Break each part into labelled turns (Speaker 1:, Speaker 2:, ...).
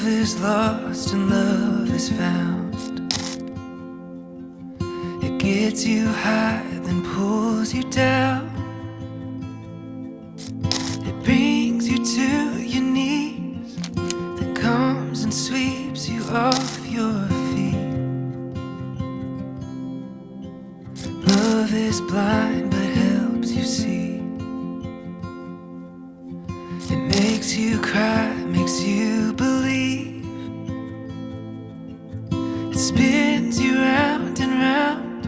Speaker 1: Love is lost and love is found. It gets you high, then pulls you down. It brings you to your knees, then comes and sweeps you off your feet. Love is blind but helps you see. It makes you cry, makes you believe. It spins you round and round,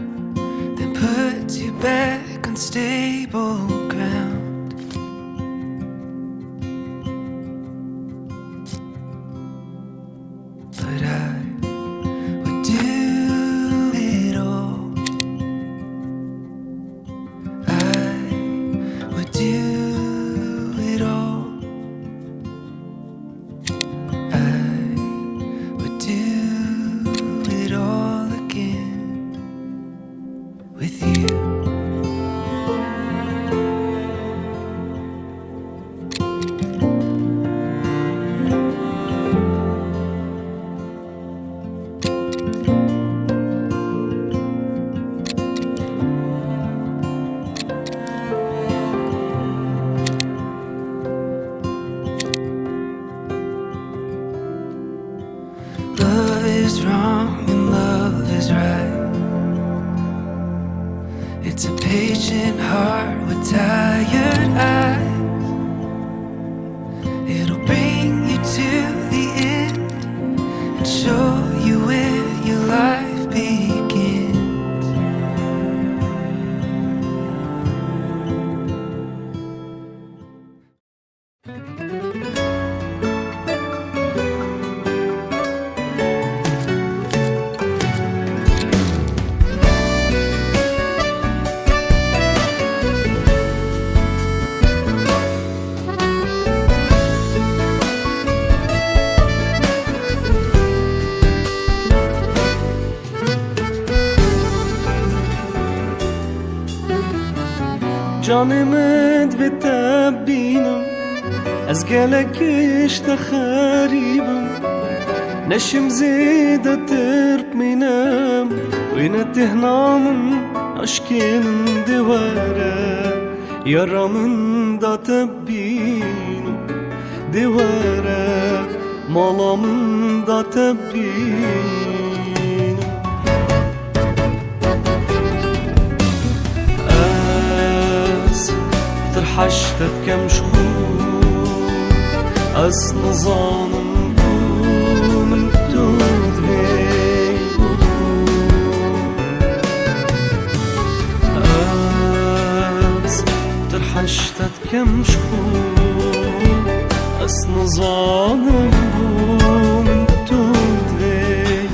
Speaker 1: then puts you back on stable ground. But I would do it all. I would do it all. I would do it all again with you. Love is wrong and love is right. It's a patient heart with tired eyes. It'll bring you to the end and show you where your life begins.
Speaker 2: جانمت بتبينم از گلک اشتخاريبم نشم زيدة ترب مينام وين تهنامن aşkın divara yaramın da tebbinim divara malamın da tebbinim az ترحشتت كم شخور از نظانم بو من تودغي ترحشتت كم شخور از نظانم بو من تودغي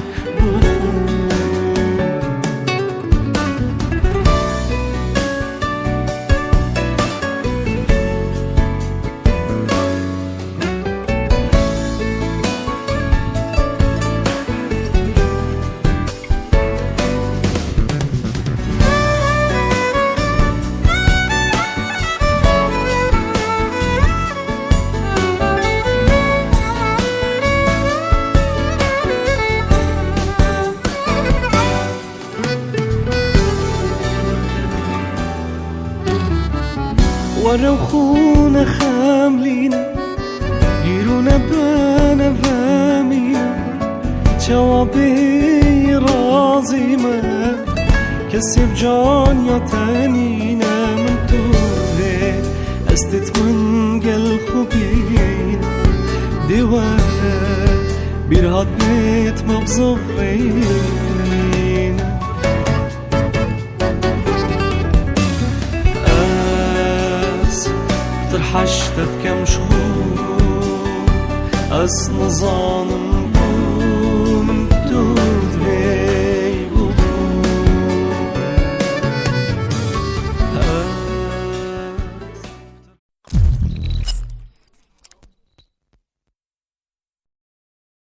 Speaker 2: وروخونا خاملين يرونا بانا فامينا جوابي رازيما كسب جان يا تانينا من تولي أستت من قل خبينا دوانا بيرهات نت مبزغينا ترحشتت كم شخور از نظانم بو من تو